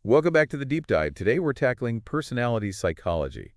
Welcome back to the deep dive. Today we're tackling personality psychology.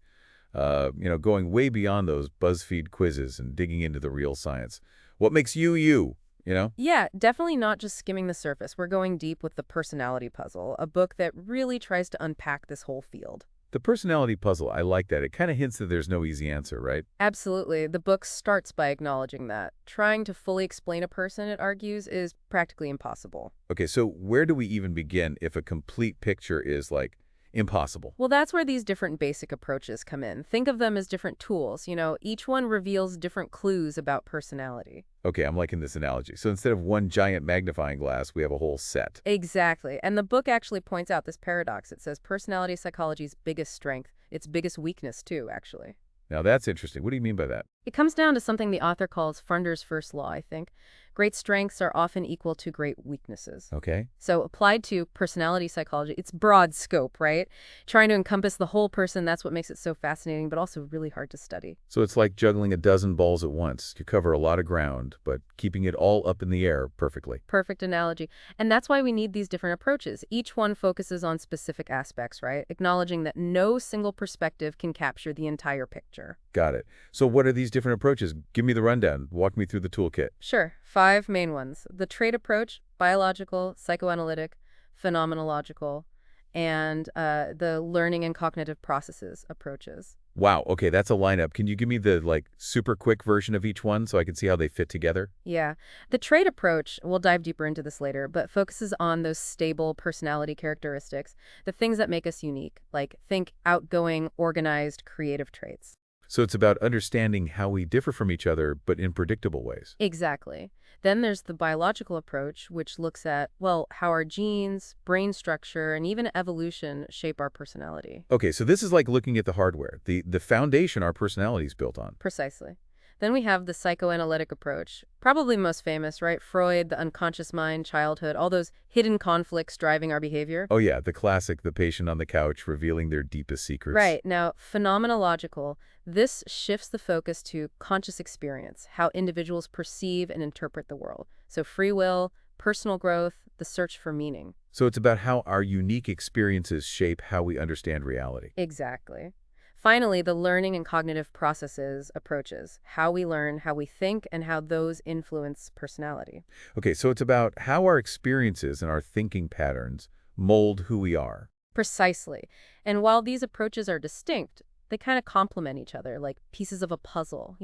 Going way beyond those BuzzFeed quizzes and digging into the real science. What makes you you, you know? Yeah, definitely not just skimming the surface. We're going deep with The Personality Puzzle, a book that really tries to unpack this whole field. The personality puzzle, I like that. It kind of hints that there's no easy answer, right? Absolutely. The book starts by acknowledging that. Trying to fully explain a person, it argues, is practically impossible. Okay, so where do we even begin if a complete picture is, like, impossible? Well, that's where these different basic approaches come in. Think of them as different tools. Each one reveals different clues about personality. Okay, I'm liking this analogy. So instead of one giant magnifying glass, we have a whole set. Exactly. And the book actually points out this paradox. It says personality psychology's biggest strength, its biggest weakness too, actually. Now that's interesting. What do you mean by that? It comes down to something the author calls Funder's first law, I think. Great strengths are often equal to great weaknesses. Okay. So applied to personality psychology, it's broad scope, right? Trying to encompass the whole person, that's what makes it so fascinating, but also really hard to study. So it's like juggling a dozen balls at once. You cover a lot of ground, but keeping it all up in the air perfectly. Perfect analogy. And that's why we need these different approaches. Each one focuses on specific aspects, right? Acknowledging that no single perspective can capture the entire picture. Got it. So what are these different approaches? Give me the rundown. Walk me through the toolkit. Sure, 5 main ones. The trait approach, biological, psychoanalytic, phenomenological, and the learning and cognitive processes approaches. Wow, okay, that's a lineup. Can you give me the, like, super quick version of each one so I can see how they fit together? Yeah. The trait approach, we'll dive deeper into this later, but focuses on those stable personality characteristics, the things that make us unique, like think outgoing, organized, creative traits. So it's about understanding how we differ from each other, but in predictable ways. Exactly. Then there's the biological approach, which looks at, well, how our genes, brain structure, and even evolution shape our personality. Okay, so this is like looking at the hardware, the foundation our personality is built on. Precisely. Then we have the psychoanalytic approach, probably most famous, right? Freud, the unconscious mind, childhood, all those hidden conflicts driving our behavior. Oh yeah, the classic, the patient on the couch revealing their deepest secrets. Right. Now, phenomenological, this shifts the focus to conscious experience, how individuals perceive and interpret the world. So free will, personal growth, the search for meaning. So it's about how our unique experiences shape how we understand reality. Exactly. Finally, the learning and cognitive processes approaches, how we learn, how we think, and how those influence personality. Okay, so it's about how our experiences and our thinking patterns mold who we are. Precisely. And while these approaches are distinct, they kind of complement each other, like pieces of a puzzle,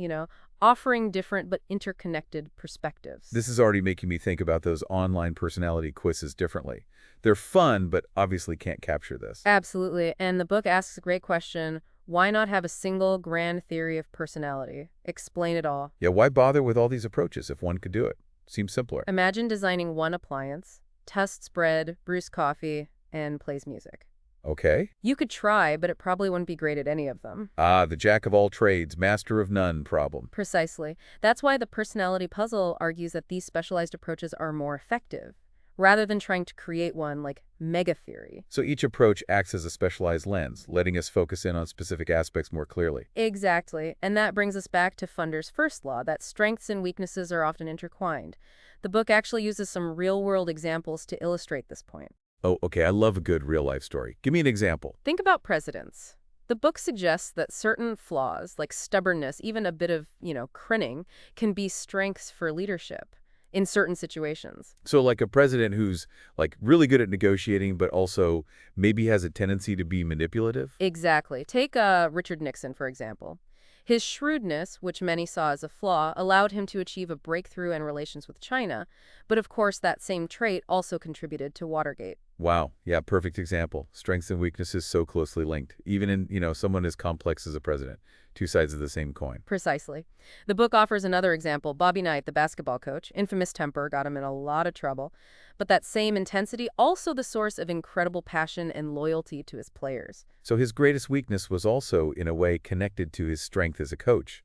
offering different but interconnected perspectives. This is already making me think about those online personality quizzes differently. They're fun, but obviously can't capture this. Absolutely. And the book asks a great question. Why not have a single grand theory of personality? Explain it all. Yeah, why bother with all these approaches if one could do it? Seems simpler. Imagine designing one appliance, tests bread, brews coffee, and plays music. Okay. You could try, but it probably wouldn't be great at any of them. Ah, the jack of all trades, master of none problem. Precisely. That's why the personality puzzle argues that these specialized approaches are more effective, rather than trying to create one like mega theory. So each approach acts as a specialized lens, letting us focus in on specific aspects more clearly. Exactly. And that brings us back to Funder's first law, that strengths and weaknesses are often intertwined. The book actually uses some real-world examples to illustrate this point. Oh, okay, I love a good real-life story. Give me an example. Think about presidents. The book suggests that certain flaws, like stubbornness, even a bit of, crinning, can be strengths for leadership in certain situations. So like a president who's like really good at negotiating, but also maybe has a tendency to be manipulative? Exactly. Take Richard Nixon, for example. His shrewdness, which many saw as a flaw, allowed him to achieve a breakthrough in relations with China. But of course, that same trait also contributed to Watergate. Wow. Yeah, perfect example. Strengths and weaknesses so closely linked, even in, someone as complex as a president. Two sides of the same coin. Precisely. The book offers another example. Bobby Knight, the basketball coach, infamous temper, got him in a lot of trouble. But that same intensity, also the source of incredible passion and loyalty to his players. So his greatest weakness was also, in a way, connected to his strength as a coach.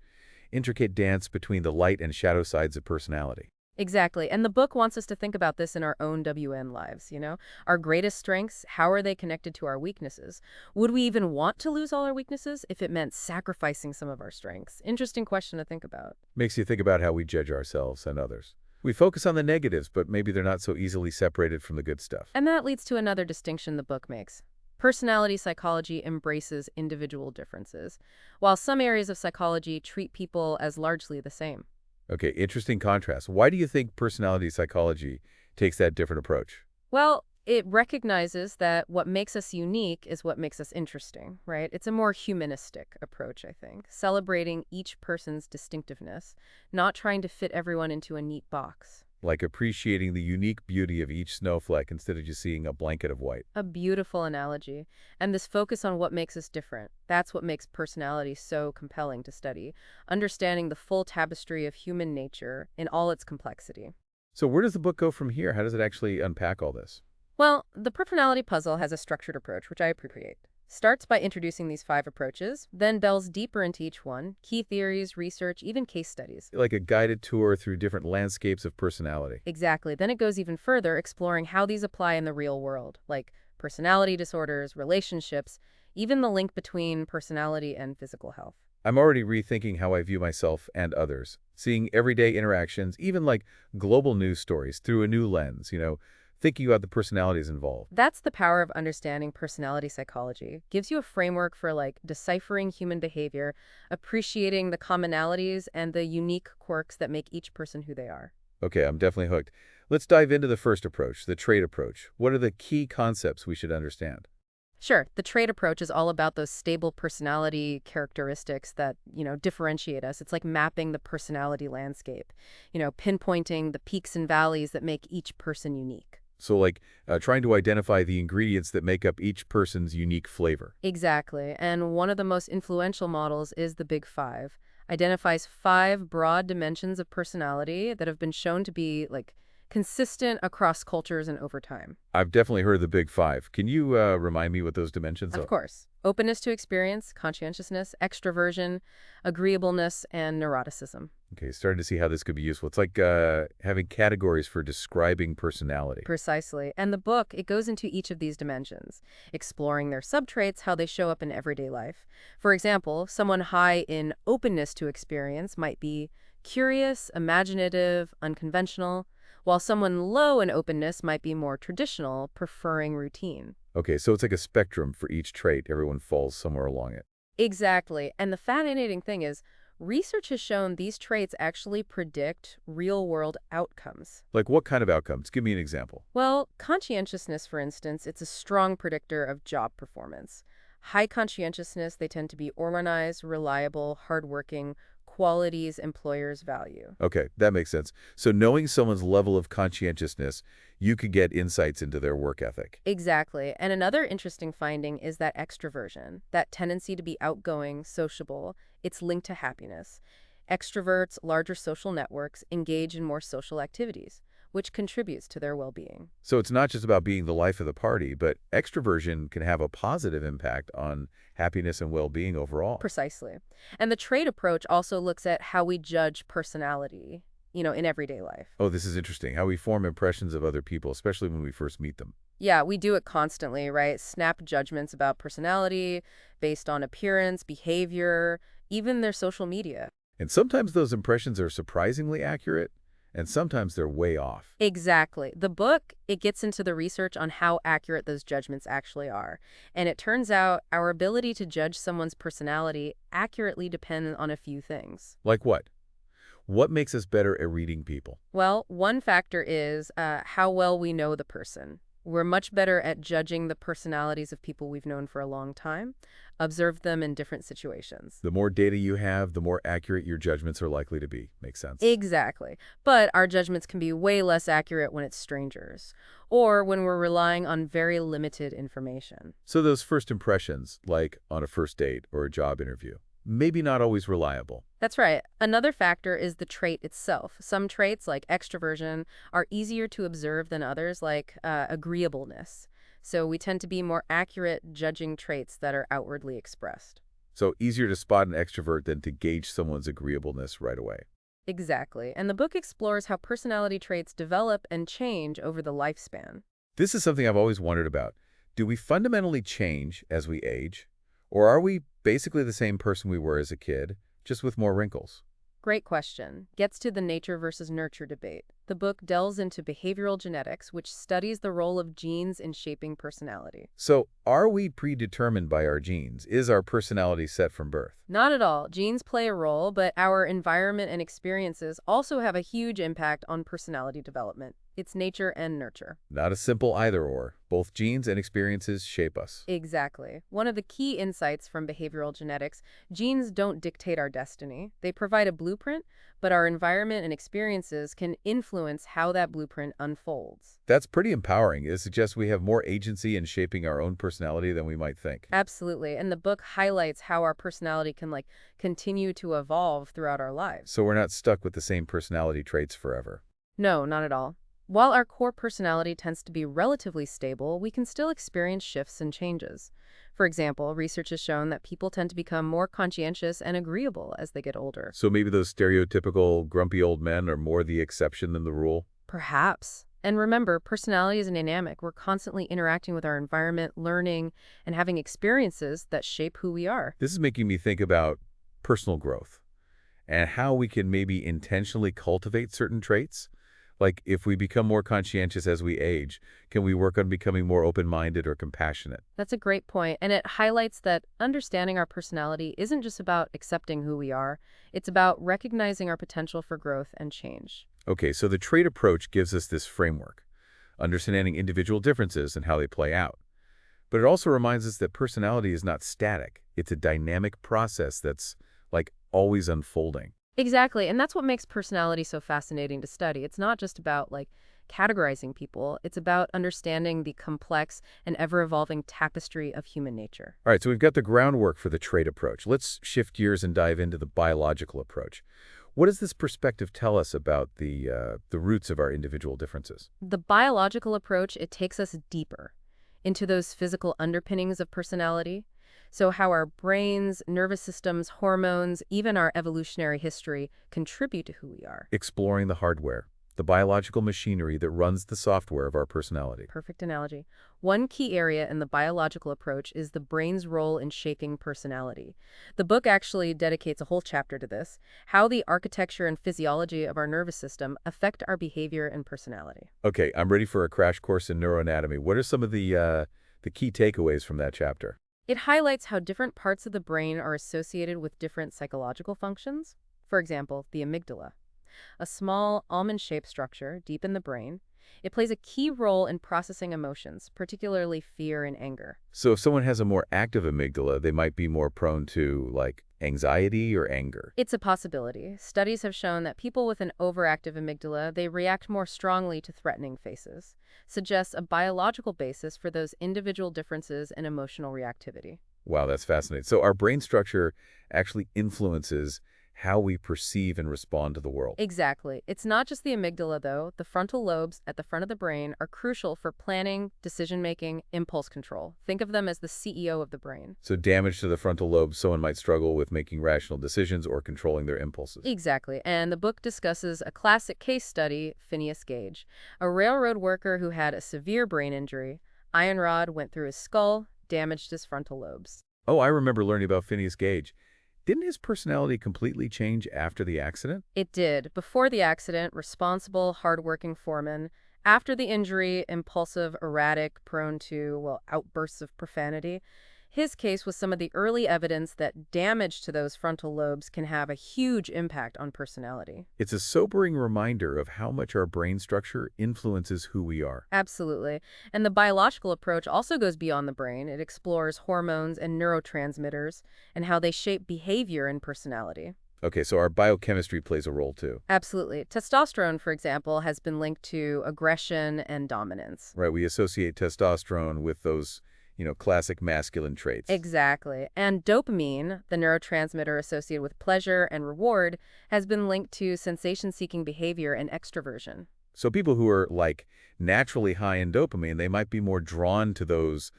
Intricate dance between the light and shadow sides of personality. Exactly. And the book wants us to think about this in our own WN lives, Our greatest strengths, how are they connected to our weaknesses? Would we even want to lose all our weaknesses if it meant sacrificing some of our strengths? Interesting question to think about. Makes you think about how we judge ourselves and others. We focus on the negatives, but maybe they're not so easily separated from the good stuff. And that leads to another distinction the book makes. Personality psychology embraces individual differences, while some areas of psychology treat people as largely the same. Okay, interesting contrast. Why do you think personality psychology takes that different approach? Well, it recognizes that what makes us unique is what makes us interesting, right? It's a more humanistic approach, I think, celebrating each person's distinctiveness, not trying to fit everyone into a neat box. Like appreciating the unique beauty of each snowflake instead of just seeing a blanket of white. A beautiful analogy. And this focus on what makes us different, that's what makes personality so compelling to study, understanding the full tapestry of human nature in all its complexity. So where does the book go from here? How does it actually unpack all this? Well, the personality puzzle has a structured approach, which I appreciate. Starts by introducing these 5 approaches, then delves deeper into each one, key theories, research, even case studies. Like a guided tour through different landscapes of personality. Exactly. Then it goes even further, exploring how these apply in the real world, like personality disorders, relationships, even the link between personality and physical health. I'm already rethinking how I view myself and others, seeing everyday interactions, even like global news stories, through a new lens, thinking about the personalities involved. That's the power of understanding personality psychology. Gives you a framework for deciphering human behavior, appreciating the commonalities and the unique quirks that make each person who they are. Okay, I'm definitely hooked. Let's dive into the first approach, the trait approach. What are the key concepts we should understand? Sure, the trait approach is all about those stable personality characteristics that, differentiate us. It's like mapping the personality landscape, pinpointing the peaks and valleys that make each person unique. So like trying to identify the ingredients that make up each person's unique flavor. Exactly. And one of the most influential models is the Big Five. Identifies 5 broad dimensions of personality that have been shown to be consistent across cultures and over time. I've definitely heard of the big five. Can you remind me what those dimensions Of are? course, openness to experience, conscientiousness, extroversion, agreeableness, and neuroticism. Okay, starting to see how this could be useful. It's like having categories for describing personality. Precisely. And the book, it goes into each of these dimensions, exploring their subtraits, how they show up in everyday life. For example, someone high in openness to experience might be curious, imaginative, unconventional, while someone low in openness might be more traditional, preferring routine. Okay, so it's like a spectrum for each trait. Everyone falls somewhere along it. Exactly. And the fascinating thing is, research has shown these traits actually predict real-world outcomes. Like what kind of outcomes? Give me an example. Well, conscientiousness, for instance, it's a strong predictor of job performance. High conscientiousness, they tend to be organized, reliable, hardworking, qualities employers value. Okay, that makes sense. So knowing someone's level of conscientiousness, you could get insights into their work ethic. Exactly. And another interesting finding is that extroversion, that tendency to be outgoing, sociable, it's linked to happiness. Extroverts, larger social networks, engage in more social activities, which contributes to their well-being. So it's not just about being the life of the party, but extroversion can have a positive impact on happiness and well-being overall. Precisely. And the trait approach also looks at how we judge personality, in everyday life. Oh, this is interesting. How we form impressions of other people, especially when we first meet them. Yeah, we do it constantly, right? Snap judgments about personality based on appearance, behavior, even their social media. And sometimes those impressions are surprisingly accurate, and sometimes they're way off. Exactly. The book, it gets into the research on how accurate those judgments actually are. And it turns out our ability to judge someone's personality accurately depends on a few things. Like what? What makes us better at reading people? Well, one factor is how well we know the person. We're much better at judging the personalities of people we've known for a long time, observed them in different situations. The more data you have, the more accurate your judgments are likely to be. Makes sense. Exactly. But our judgments can be way less accurate when it's strangers, or when we're relying on very limited information. So those first impressions, like on a first date or a job interview, maybe not always reliable. That's right. Another factor is the trait itself. Some traits, like extroversion, are easier to observe than others, like agreeableness. So we tend to be more accurate judging traits that are outwardly expressed. So easier to spot an extrovert than to gauge someone's agreeableness right away. Exactly. And the book explores how personality traits develop and change over the lifespan. This is something I've always wondered about. Do we fundamentally change as we age? Or are we basically the same person we were as a kid, just with more wrinkles? Great question. Gets to the nature versus nurture debate. The book delves into behavioral genetics, which studies the role of genes in shaping personality. So, are we predetermined by our genes? Is our personality set from birth? Not at all. Genes play a role, but our environment and experiences also have a huge impact on personality development. It's nature and nurture. Not a simple either-or. Both genes and experiences shape us. Exactly. One of the key insights from behavioral genetics, genes don't dictate our destiny. They provide a blueprint, but our environment and experiences can influence how that blueprint unfolds. That's pretty empowering. It suggests we have more agency in shaping our own personality than we might think. Absolutely. And the book highlights how our personality can continue to evolve throughout our lives. So we're not stuck with the same personality traits forever. No, not at all. While our core personality tends to be relatively stable, we can still experience shifts and changes. For example, research has shown that people tend to become more conscientious and agreeable as they get older. So maybe those stereotypical grumpy old men are more the exception than the rule? Perhaps. And remember, personality is dynamic. We're constantly interacting with our environment, learning, and having experiences that shape who we are. This is making me think about personal growth and how we can maybe intentionally cultivate certain traits. Like, if we become more conscientious as we age, can we work on becoming more open-minded or compassionate? That's a great point, and it highlights that understanding our personality isn't just about accepting who we are. It's about recognizing our potential for growth and change. Okay, so the trait approach gives us this framework, understanding individual differences and how they play out. But it also reminds us that personality is not static. It's a dynamic process that's, always unfolding. Exactly, and that's what makes personality so fascinating to study. It's not just about, categorizing people. It's about understanding the complex and ever-evolving tapestry of human nature. All right, so we've got the groundwork for the trait approach. Let's shift gears and dive into the biological approach. What does this perspective tell us about the roots of our individual differences? The biological approach, it takes us deeper into those physical underpinnings of personality. So how our brains, nervous systems, hormones, even our evolutionary history contribute to who we are. Exploring the hardware, the biological machinery that runs the software of our personality. Perfect analogy. One key area in the biological approach is the brain's role in shaping personality. The book actually dedicates a whole chapter to this, how the architecture and physiology of our nervous system affect our behavior and personality. Okay, I'm ready for a crash course in neuroanatomy. What are some of the key takeaways from that chapter? It highlights how different parts of the brain are associated with different psychological functions. For example, the amygdala, a small almond-shaped structure deep in the brain. It plays a key role in processing emotions, particularly fear and anger. So if someone has a more active amygdala, they might be more prone to, anxiety or anger. It's a possibility. Studies have shown that people with an overactive amygdala, they react more strongly to threatening faces. Suggests a biological basis for those individual differences in emotional reactivity. Wow, that's fascinating. So our brain structure actually influences how we perceive and respond to the world. Exactly. It's not just the amygdala, though. The frontal lobes at the front of the brain are crucial for planning, decision-making, impulse control. Think of them as the CEO of the brain. So damage to the frontal lobe, someone might struggle with making rational decisions or controlling their impulses. Exactly. And the book discusses a classic case study, Phineas Gage, a railroad worker who had a severe brain injury. Iron rod went through his skull, damaged his frontal lobes. Oh, I remember learning about Phineas Gage. Didn't his personality completely change after the accident? It did. Before the accident, responsible, hardworking foreman. After the injury, impulsive, erratic, prone to, outbursts of profanity. His case was some of the early evidence that damage to those frontal lobes can have a huge impact on personality. It's a sobering reminder of how much our brain structure influences who we are. Absolutely. And the biological approach also goes beyond the brain. It explores hormones and neurotransmitters and how they shape behavior and personality. Okay, so our biochemistry plays a role too. Absolutely. Testosterone, for example, has been linked to aggression and dominance. Right, we associate testosterone with those classic masculine traits. Exactly. And dopamine, the neurotransmitter associated with pleasure and reward, has been linked to sensation-seeking behavior and extroversion. So people who are, naturally high in dopamine, they might be more drawn to those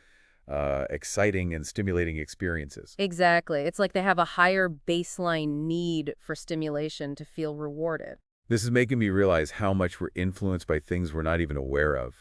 exciting and stimulating experiences. Exactly. It's like they have a higher baseline need for stimulation to feel rewarded. This is making me realize how much we're influenced by things we're not even aware of,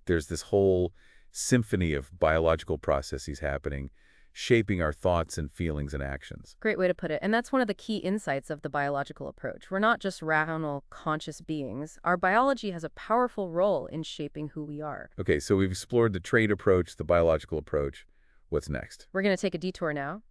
There's this whole symphony of biological processes happening, shaping our thoughts and feelings and actions. Great way to put it. And that's one of the key insights of the biological approach. We're not just rational, conscious beings. Our biology has a powerful role in shaping who we are. Okay, so we've explored the trait approach, the biological approach. What's next? We're going to take a detour now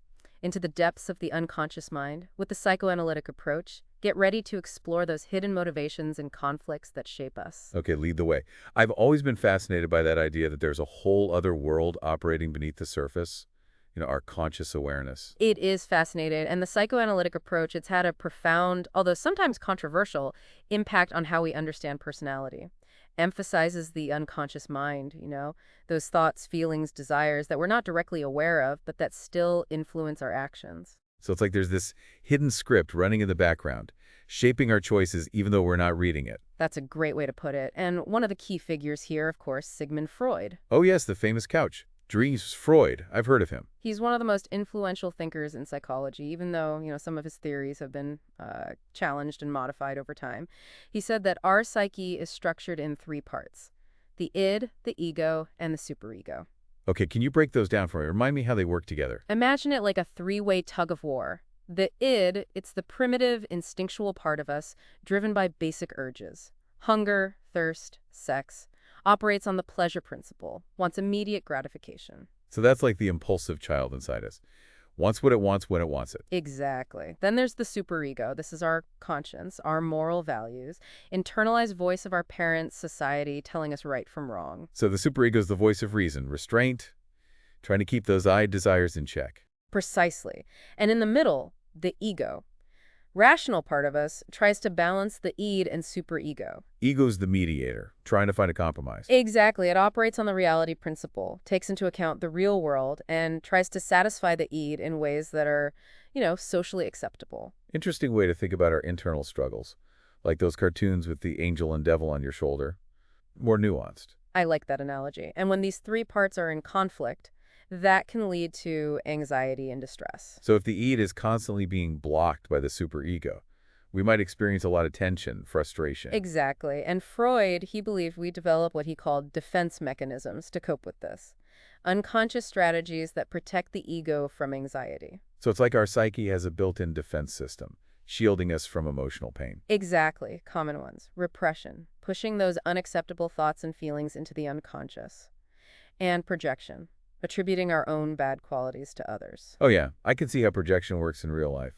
into the depths of the unconscious mind with the psychoanalytic approach. Get ready to explore those hidden motivations and conflicts that shape us. Okay, lead the way. I've always been fascinated by that idea that there's a whole other world operating beneath the surface, our conscious awareness. It is fascinating, and the psychoanalytic approach, it's had a profound, although sometimes controversial, impact on how we understand personality. Emphasizes the unconscious mind, those thoughts, feelings, desires that we're not directly aware of, but that still influence our actions. So it's like there's this hidden script running in the background, shaping our choices even though we're not reading it. That's a great way to put it. And one of the key figures here, of course, Sigmund Freud. Oh yes, the famous couch. Dries Freud. I've heard of him. He's one of the most influential thinkers in psychology, even though, some of his theories have been challenged and modified over time. He said that our psyche is structured in three parts: the id, the ego, and the superego. Okay, can you break those down for me? Remind me how they work together. Imagine it like a three-way tug of war. The id, it's the primitive, instinctual part of us, driven by basic urges. Hunger, thirst, sex. Operates on the pleasure principle, wants immediate gratification. So that's like the impulsive child inside us. Wants what it wants when it wants it. Exactly. Then there's the superego. This is our conscience, our moral values, internalized voice of our parents, society, telling us right from wrong. So the superego is the voice of reason, restraint, trying to keep those I desires in check. Precisely. And in the middle, the ego. Rational part of us tries to balance the id and superego. Ego's the mediator, trying to find a compromise. Exactly. It operates on the reality principle, takes into account the real world, and tries to satisfy the id in ways that are, socially acceptable. Interesting way to think about our internal struggles, like those cartoons with the angel and devil on your shoulder. More nuanced. I like that analogy. And when these three parts are in conflict, that can lead to anxiety and distress. So if the id is constantly being blocked by the superego, we might experience a lot of tension, frustration. Exactly. And Freud, he believed we develop what he called defense mechanisms to cope with this. Unconscious strategies that protect the ego from anxiety. So it's like our psyche has a built-in defense system, shielding us from emotional pain. Exactly. Common ones. Repression, pushing those unacceptable thoughts and feelings into the unconscious. And projection, attributing our own bad qualities to others. Oh yeah, I can see how projection works in real life.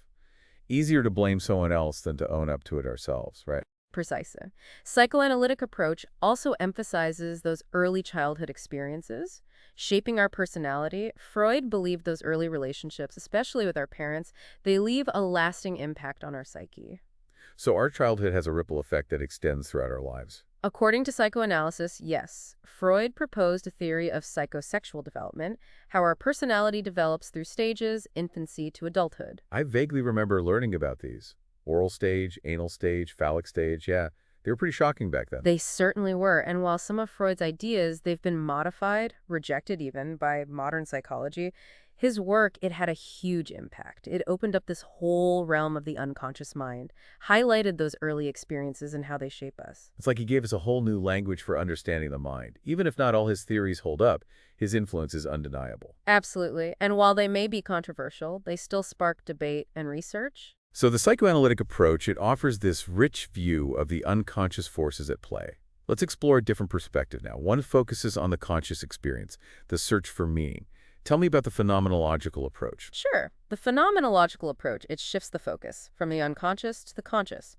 Easier to blame someone else than to own up to it ourselves, right? Precisely. Psychoanalytic approach also emphasizes those early childhood experiences, shaping our personality. Freud believed those early relationships, especially with our parents, they leave a lasting impact on our psyche. So our childhood has a ripple effect that extends throughout our lives. According to psychoanalysis, yes. Freud proposed a theory of psychosexual development, how our personality develops through stages, infancy to adulthood. I vaguely remember learning about these. Oral stage, anal stage, phallic stage, yeah. They were pretty shocking back then. They certainly were, and while some of Freud's ideas, they've been modified, rejected even, by modern psychology, his work, it had a huge impact. It opened up this whole realm of the unconscious mind, highlighted those early experiences and how they shape us. It's like he gave us a whole new language for understanding the mind. Even if not all his theories hold up, his influence is undeniable. Absolutely, and while they may be controversial, they still spark debate and research. So the psychoanalytic approach, it offers this rich view of the unconscious forces at play. Let's explore a different perspective now. One focuses on the conscious experience, the search for meaning. Tell me about the phenomenological approach. Sure. The phenomenological approach, it shifts the focus from the unconscious to the conscious,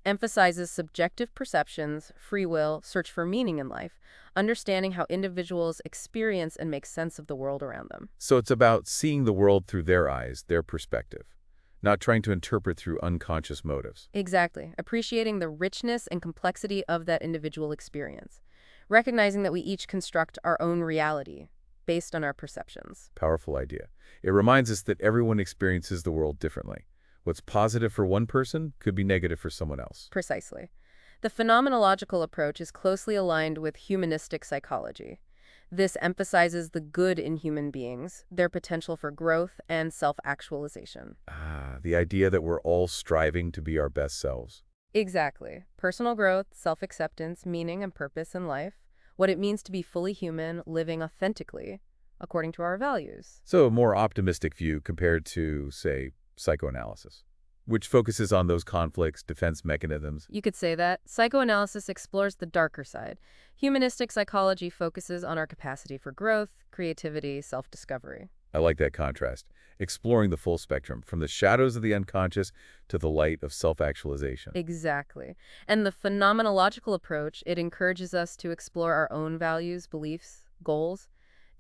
emphasizes subjective perceptions, free will, search for meaning in life, understanding how individuals experience and make sense of the world around them. So it's about seeing the world through their eyes, their perspective, not trying to interpret through unconscious motives. Exactly. Appreciating the richness and complexity of that individual experience, recognizing that we each construct our own reality based on our perceptions. Powerful idea. It reminds us that everyone experiences the world differently. What's positive for one person could be negative for someone else. Precisely. The phenomenological approach is closely aligned with humanistic psychology. This emphasizes the good in human beings, their potential for growth and self-actualization. The idea that we're all striving to be our best selves. Exactly. Personal growth, self-acceptance, meaning and purpose in life, what it means to be fully human, living authentically, according to our values. So a more optimistic view compared to, say, psychoanalysis, which focuses on those conflicts, defense mechanisms. You could say that. Psychoanalysis explores the darker side. Humanistic psychology focuses on our capacity for growth, creativity, self-discovery. I like that contrast, exploring the full spectrum, from the shadows of the unconscious to the light of self-actualization. Exactly. And the phenomenological approach, it encourages us to explore our own values, beliefs, goals,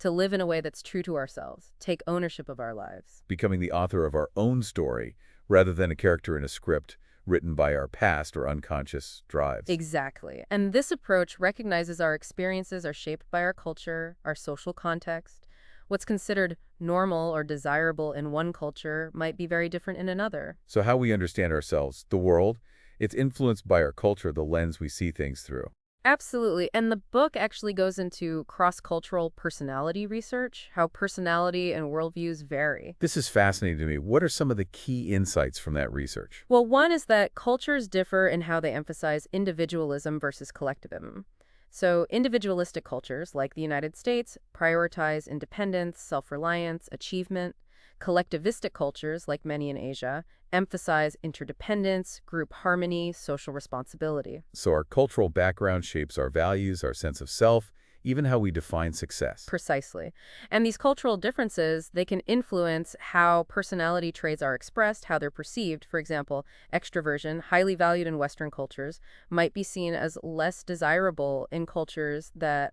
to live in a way that's true to ourselves, take ownership of our lives. Becoming the author of our own story rather than a character in a script written by our past or unconscious drives. Exactly. And this approach recognizes our experiences are shaped by our culture, our social context. What's considered normal or desirable in one culture might be very different in another. So how we understand ourselves, the world, it's influenced by our culture, the lens we see things through. Absolutely. And the book actually goes into cross-cultural personality research, how personality and worldviews vary. This is fascinating to me. What are some of the key insights from that research? Well, one is that cultures differ in how they emphasize individualism versus collectivism. So individualistic cultures, like the United States, prioritize independence, self-reliance, achievement. Collectivistic cultures, like many in Asia, emphasize interdependence, group harmony, social responsibility. So our cultural background shapes our values, our sense of self, even how we define success. Precisely. And these cultural differences, they can influence how personality traits are expressed, how they're perceived. For example, extroversion, highly valued in Western cultures, might be seen as less desirable in cultures that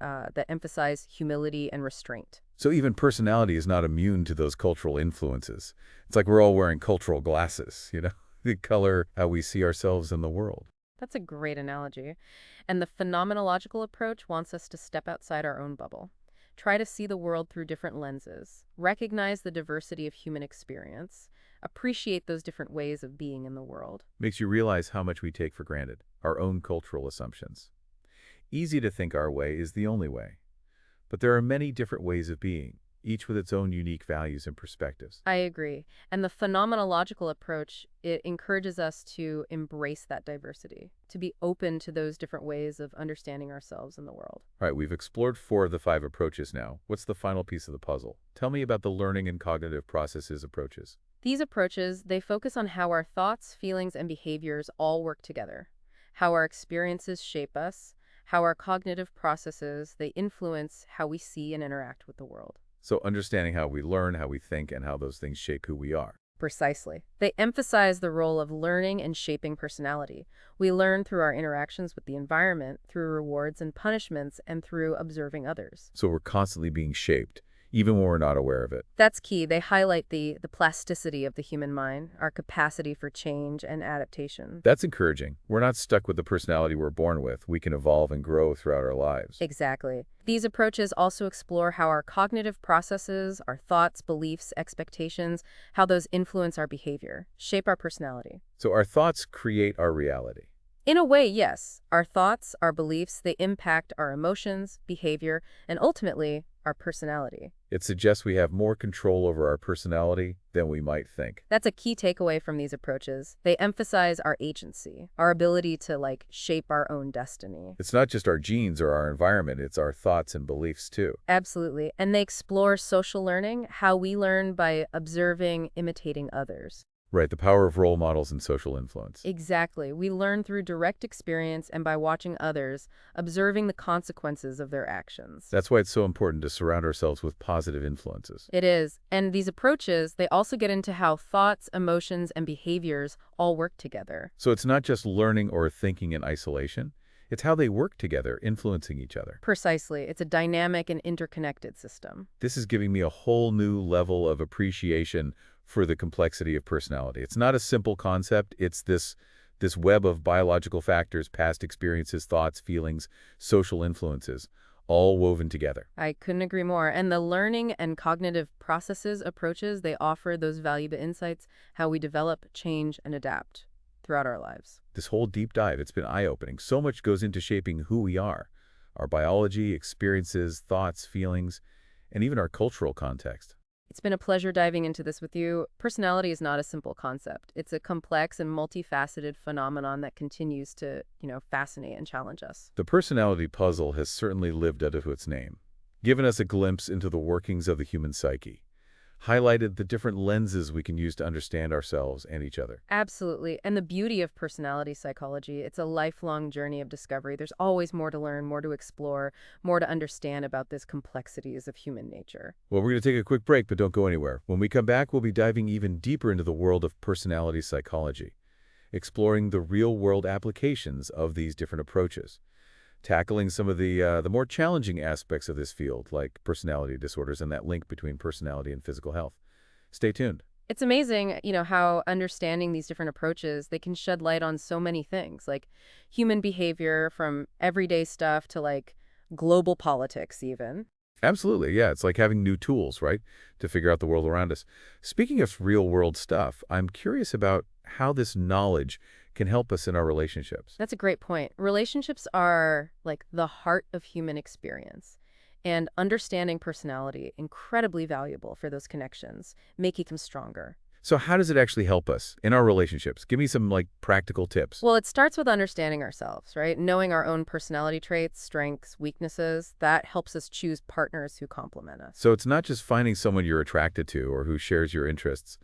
emphasize humility and restraint. So even personality is not immune to those cultural influences. It's like we're all wearing cultural glasses, They color how we see ourselves in the world. That's a great analogy. And the phenomenological approach wants us to step outside our own bubble. Try to see the world through different lenses. Recognize the diversity of human experience. Appreciate those different ways of being in the world. Makes you realize how much we take for granted, our own cultural assumptions. Easy to think our way is the only way. But there are many different ways of being, each with its own unique values and perspectives. I agree. And the phenomenological approach, it encourages us to embrace that diversity, to be open to those different ways of understanding ourselves in the world. All right, we've explored 4 of the 5 approaches now. What's the final piece of the puzzle? Tell me about the learning and cognitive processes approaches. These approaches, they focus on how our thoughts, feelings, and behaviors all work together, how our experiences shape us, how our cognitive processes, they influence how we see and interact with the world. So understanding how we learn, how we think, and how those things shape who we are. Precisely. They emphasize the role of learning and shaping personality. We learn through our interactions with the environment, through rewards and punishments, and through observing others. So we're constantly being shaped, even when we're not aware of it. That's key. They highlight the plasticity of the human mind, our capacity for change and adaptation. That's encouraging. We're not stuck with the personality we're born with. We can evolve and grow throughout our lives. Exactly. These approaches also explore how our cognitive processes, our thoughts, beliefs, expectations, how those influence our behavior, shape our personality. So our thoughts create our reality. In a way, yes. Our thoughts, our beliefs, they impact our emotions, behavior, and ultimately, our personality. It suggests we have more control over our personality than we might think. That's a key takeaway from these approaches. They emphasize our agency, our ability to, shape our own destiny. It's not just our genes or our environment, it's our thoughts and beliefs too. Absolutely. And they explore social learning, how we learn by observing, imitating others. Right, the power of role models and social influence. Exactly. We learn through direct experience and by watching others, observing the consequences of their actions. That's why it's so important to surround ourselves with positive influences. It is. And these approaches, they also get into how thoughts, emotions, and behaviors all work together. So it's not just learning or thinking in isolation, it's how they work together, influencing each other. Precisely. It's a dynamic and interconnected system. This is giving me a whole new level of appreciation for the complexity of personality. It's not a simple concept. It's this web of biological factors, past experiences, thoughts, feelings, social influences, all woven together. I couldn't agree more. And the learning and cognitive processes approaches, they offer those valuable insights, how we develop, change, and adapt throughout our lives. This whole deep dive, it's been eye-opening. So much goes into shaping who we are, our biology, experiences, thoughts, feelings, and even our cultural context. It's been a pleasure diving into this with you. Personality is not a simple concept. It's a complex and multifaceted phenomenon that continues to, fascinate and challenge us. The personality puzzle has certainly lived up to its name. Given us a glimpse into the workings of the human psyche, highlighted the different lenses we can use to understand ourselves and each other. Absolutely. And the beauty of personality psychology, it's a lifelong journey of discovery. There's always more to learn, more to explore, more to understand about this complexities of human nature. Well, we're going to take a quick break, but don't go anywhere. When we come back, we'll be diving even deeper into the world of personality psychology, exploring the real-world applications of these different approaches, tackling some of the more challenging aspects of this field, like personality disorders and that link between personality and physical health. Stay tuned. It's amazing, how understanding these different approaches, they can shed light on so many things, like human behavior from everyday stuff to like global politics even. Absolutely, yeah. It's like having new tools, right, to figure out the world around us. Speaking of real-world stuff, I'm curious about how this knowledge can help us in our relationships. That's a great point. Relationships are like the heart of human experience. And understanding personality, incredibly valuable for those connections, making them stronger. So how does it actually help us in our relationships? Give me some, like, practical tips. Well, it starts with understanding ourselves, right? Knowing our own personality traits, strengths, weaknesses, that helps us choose partners who complement us. So it's not just finding someone you're attracted to or who shares your interests.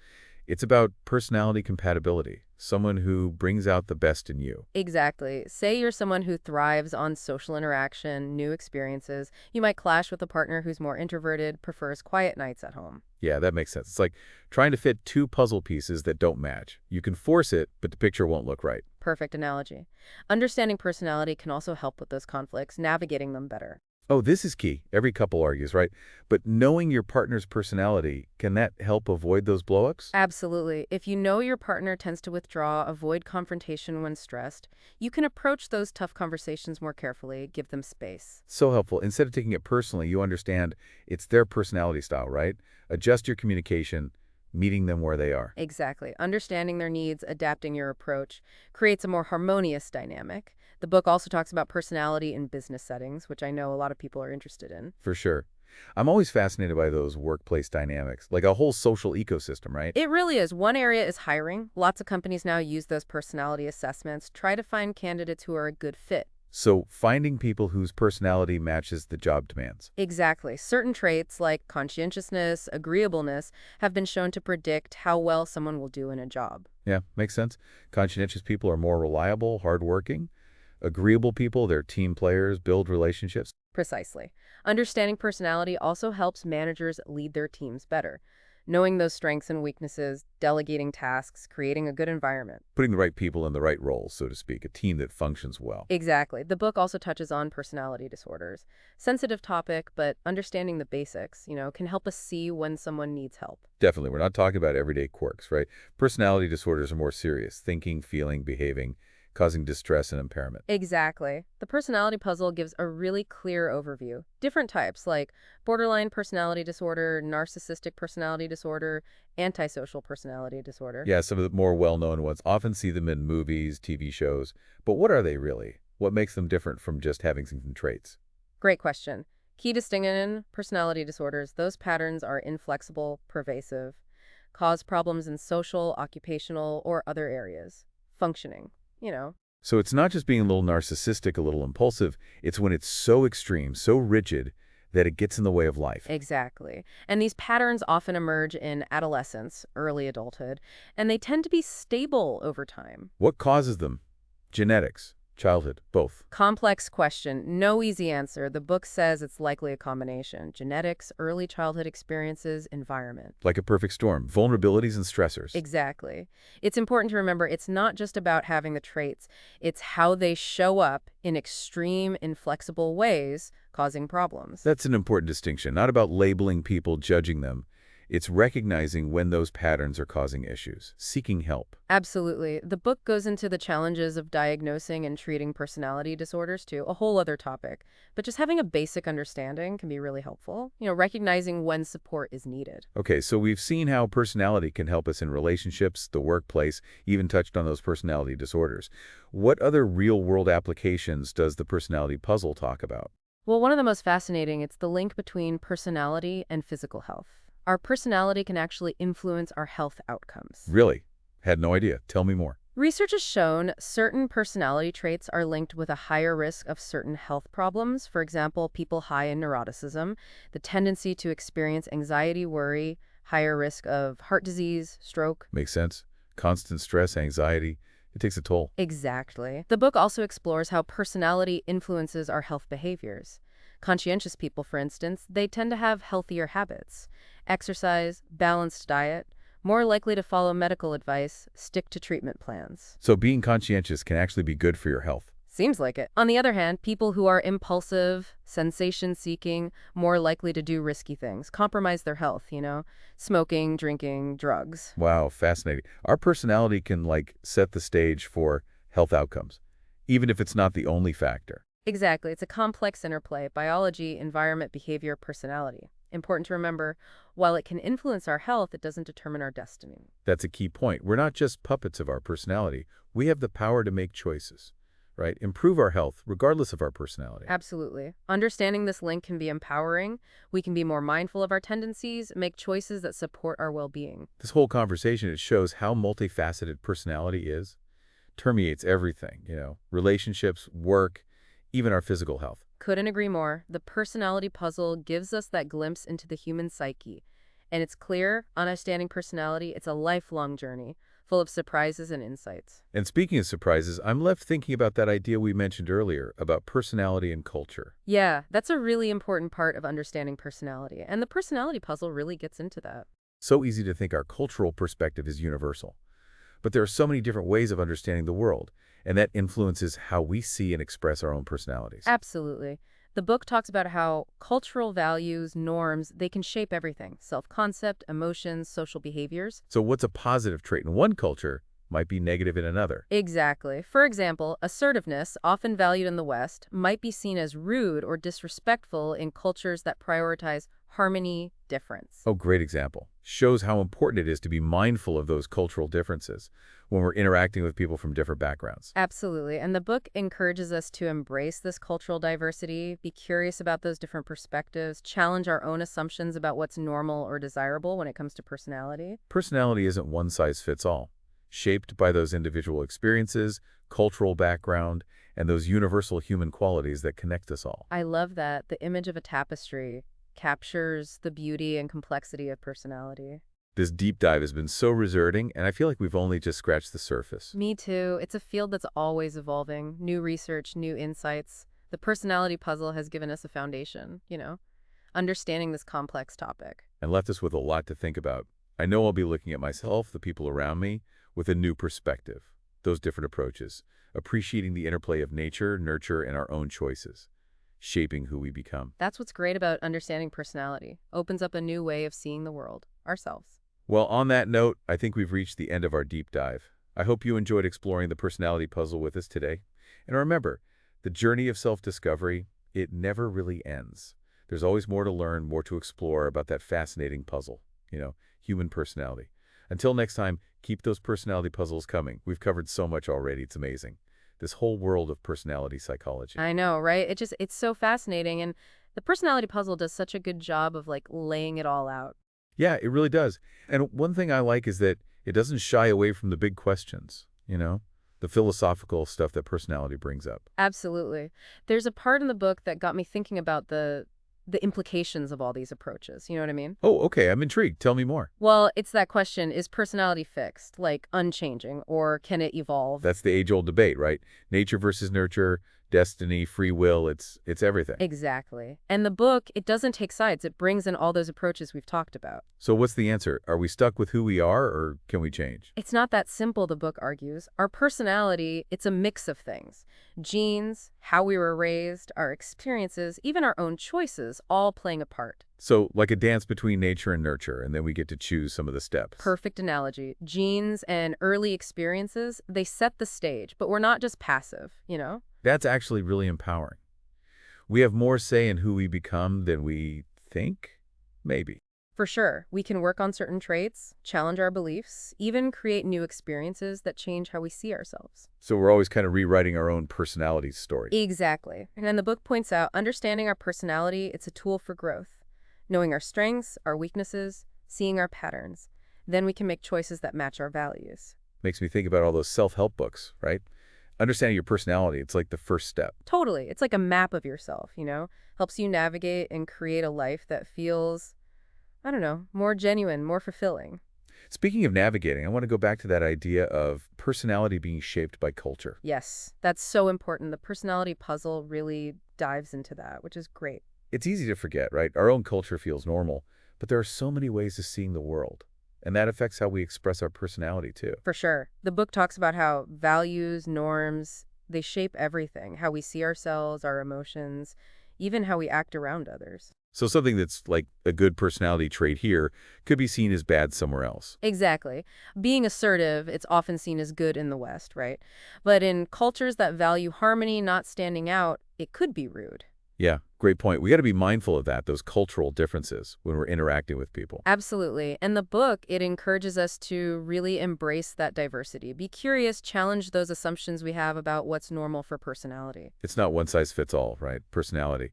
It's about personality compatibility, someone who brings out the best in you. Exactly. Say you're someone who thrives on social interaction, new experiences. You might clash with a partner who's more introverted, prefers quiet nights at home. Yeah, that makes sense. It's like trying to fit two puzzle pieces that don't match. You can force it, but the picture won't look right. Perfect analogy. Understanding personality can also help with those conflicts, navigating them better. Oh, this is key. Every couple argues, right? But knowing your partner's personality, can that help avoid those blow-ups? Absolutely. If you know your partner tends to withdraw, avoid confrontation when stressed, you can approach those tough conversations more carefully, give them space. So helpful. Instead of taking it personally, you understand it's their personality style, right? Adjust your communication, meeting them where they are. Exactly. Understanding their needs, adapting your approach, creates a more harmonious dynamic. The book also talks about personality in business settings, which I know a lot of people are interested in. For sure. I'm always fascinated by those workplace dynamics, like a whole social ecosystem, right? It really is. One area is hiring. Lots of companies now use those personality assessments, try to find candidates who are a good fit. So finding people whose personality matches the job demands. Exactly. Certain traits like conscientiousness, agreeableness have been shown to predict how well someone will do in a job. Yeah, makes sense. Conscientious people are more reliable, hardworking. Agreeable people, they're team players, build relationships. Precisely. Understanding personality also helps managers lead their teams better. Knowing those strengths and weaknesses, delegating tasks, creating a good environment. Putting the right people in the right roles, so to speak, a team that functions well. Exactly. The book also touches on personality disorders. Sensitive topic, but understanding the basics, can help us see when someone needs help. Definitely, we're not talking about everyday quirks, right? Personality disorders are more serious, thinking, feeling, behaving, causing distress and impairment. Exactly. The personality puzzle gives a really clear overview. Different types like borderline personality disorder, narcissistic personality disorder, antisocial personality disorder. Yeah, some of the more well-known ones. Often see them in movies, TV shows. But what are they really? What makes them different from just having some traits? Great question. Key distinction, personality disorders, those patterns are inflexible, pervasive, cause problems in social, occupational, or other areas. Functioning. So it's not just being a little narcissistic, a little impulsive. It's when it's so extreme, so rigid, that it gets in the way of life. Exactly. And these patterns often emerge in adolescence, early adulthood, and they tend to be stable over time. What causes them? Genetics, childhood, both. Complex question, no easy answer. The book says it's likely a combination. Genetics, early childhood experiences, environment. Like a perfect storm, vulnerabilities and stressors. Exactly. It's important to remember it's not just about having the traits, it's how they show up in extreme, inflexible ways, causing problems. That's an important distinction, not about labeling people, judging them. It's recognizing when those patterns are causing issues, seeking help. Absolutely. The book goes into the challenges of diagnosing and treating personality disorders too, a whole other topic. But just having a basic understanding can be really helpful. Recognizing when support is needed. Okay, so we've seen how personality can help us in relationships, the workplace, even touched on those personality disorders. What other real-world applications does the personality puzzle talk about? Well, one of the most fascinating, it's the link between personality and physical health. Our personality can actually influence our health outcomes. Really? Had no idea. Tell me more. Research has shown certain personality traits are linked with a higher risk of certain health problems. For example, people high in neuroticism, the tendency to experience anxiety, worry, higher risk of heart disease, stroke. Makes sense. Constant stress, anxiety, it takes a toll. Exactly. The book also explores how personality influences our health behaviors. Conscientious people, for instance, they tend to have healthier habits. Exercise, balanced diet, more likely to follow medical advice, stick to treatment plans. So being conscientious can actually be good for your health. Seems like it. On the other hand, people who are impulsive, sensation-seeking, more likely to do risky things, compromise their health, smoking, drinking, drugs. Wow, fascinating. Our personality can, set the stage for health outcomes, even if it's not the only factor. Exactly. It's a complex interplay: biology, environment, behavior, personality. Important to remember, while it can influence our health, it doesn't determine our destiny. That's a key point. We're not just puppets of our personality. We have the power to make choices, right? Improve our health regardless of our personality. Absolutely. Understanding this link can be empowering. We can be more mindful of our tendencies, make choices that support our well-being. This whole conversation, it shows how multifaceted personality is. Permeates everything, relationships, work, even our physical health. Couldn't agree more. The personality puzzle gives us that glimpse into the human psyche. And it's clear, understanding personality, it's a lifelong journey, full of surprises and insights. And speaking of surprises, I'm left thinking about that idea we mentioned earlier about personality and culture. Yeah, that's a really important part of understanding personality. And the personality puzzle really gets into that. So easy to think our cultural perspective is universal. But there are so many different ways of understanding the world, and that influences how we see and express our own personalities. Absolutely. The book talks about how cultural values, norms, they can shape everything: self-concept, emotions, social behaviors. So what's a positive trait in one culture might be negative in another. Exactly. For example, assertiveness, often valued in the West, might be seen as rude or disrespectful in cultures that prioritize harmony, difference. Oh, great example. Shows how important it is to be mindful of those cultural differences when we're interacting with people from different backgrounds. Absolutely. And the book encourages us to embrace this cultural diversity, be curious about those different perspectives, challenge our own assumptions about what's normal or desirable when it comes to personality. Personality isn't one size fits all. Shaped by those individual experiences, cultural background, and those universal human qualities that connect us all. I love that the image of a tapestry captures the beauty and complexity of personality. This deep dive has been so reserving, and I feel like we've only just scratched the surface. Me too. It's a field that's always evolving. New research, new insights. The personality puzzle has given us a foundation, understanding this complex topic. And left us with a lot to think about. I know I'll be looking at myself, the people around me, with a new perspective. Those different approaches. Appreciating the interplay of nature, nurture, and our own choices. Shaping who we become. That's what's great about understanding personality. Opens up a new way of seeing the world, ourselves. Well, on that note, I think we've reached the end of our deep dive. I hope you enjoyed exploring the personality puzzle with us today. And remember, the journey of self-discovery, it never really ends. There's always more to learn, more to explore about that fascinating puzzle, human personality. Until next time, keep those personality puzzles coming. We've covered so much already, it's amazing. This whole world of personality psychology. I know, right? It's so fascinating. And the personality puzzle does such a good job of laying it all out. Yeah, it really does. And one thing I like is that it doesn't shy away from the big questions, the philosophical stuff that personality brings up. Absolutely. There's a part in the book that got me thinking about the implications of all these approaches. You know what I mean? Oh, okay, I'm intrigued. Tell me more. Well, it's that question: is personality fixed, unchanging, or can it evolve? That's the age-old debate, right? Nature versus nurture, destiny, free will, it's everything. Exactly. And the book, it doesn't take sides. It brings in all those approaches we've talked about. So what's the answer? Are we stuck with who we are, or can we change? It's not that simple, the book argues. Our personality, it's a mix of things. Genes, how we were raised, our experiences, even our own choices, all playing a part. So like a dance between nature and nurture, and then we get to choose some of the steps. Perfect analogy. Genes and early experiences, they set the stage, but we're not just passive. That's actually really empowering. We have more say in who we become than we think? Maybe. For sure. We can work on certain traits, challenge our beliefs, even create new experiences that change how we see ourselves. So we're always kind of rewriting our own personality story. Exactly. And then the book points out, understanding our personality, it's a tool for growth. Knowing our strengths, our weaknesses, seeing our patterns. Then we can make choices that match our values. Makes me think about all those self-help books, right? Understanding your personality, it's like the first step. Totally. It's like a map of yourself, Helps you navigate and create a life that feels, I don't know, more genuine, more fulfilling. Speaking of navigating, I want to go back to that idea of personality being shaped by culture. Yes, that's so important. The personality puzzle really dives into that, which is great. It's easy to forget, right? Our own culture feels normal, but there are so many ways of seeing the world. And that affects how we express our personality, too. For sure. The book talks about how values, norms, they shape everything, how we see ourselves, our emotions, even how we act around others. So something that's like a good personality trait here could be seen as bad somewhere else. Exactly. Being assertive, it's often seen as good in the West, right? But in cultures that value harmony, not standing out, it could be rude. Yeah, great point. We got to be mindful of that, those cultural differences when we're interacting with people. Absolutely. And the book, it encourages us to really embrace that diversity. Be curious, challenge those assumptions we have about what's normal for personality. It's not one size fits all, right? Personality.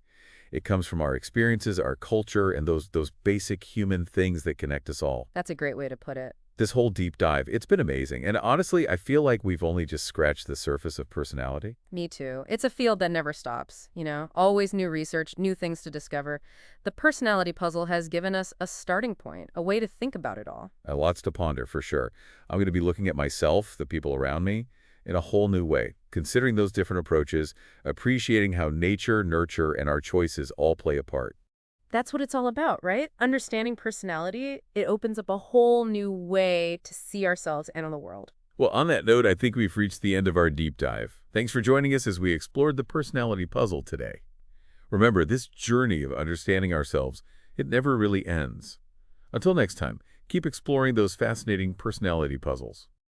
It comes from our experiences, our culture, and those basic human things that connect us all. That's a great way to put it. This whole deep dive, it's been amazing. And honestly, I feel like we've only just scratched the surface of personality. Me too. It's a field that never stops, Always new research, new things to discover. The personality puzzle has given us a starting point, a way to think about it all. Lots to ponder, for sure. I'm going to be looking at myself, the people around me, in a whole new way, considering those different approaches, appreciating how nature, nurture, and our choices all play a part. That's what it's all about, right? Understanding personality, it opens up a whole new way to see ourselves and on the world. Well, on that note, I think we've reached the end of our deep dive. Thanks for joining us as we explored the personality puzzle today. Remember, this journey of understanding ourselves, it never really ends. Until next time, keep exploring those fascinating personality puzzles.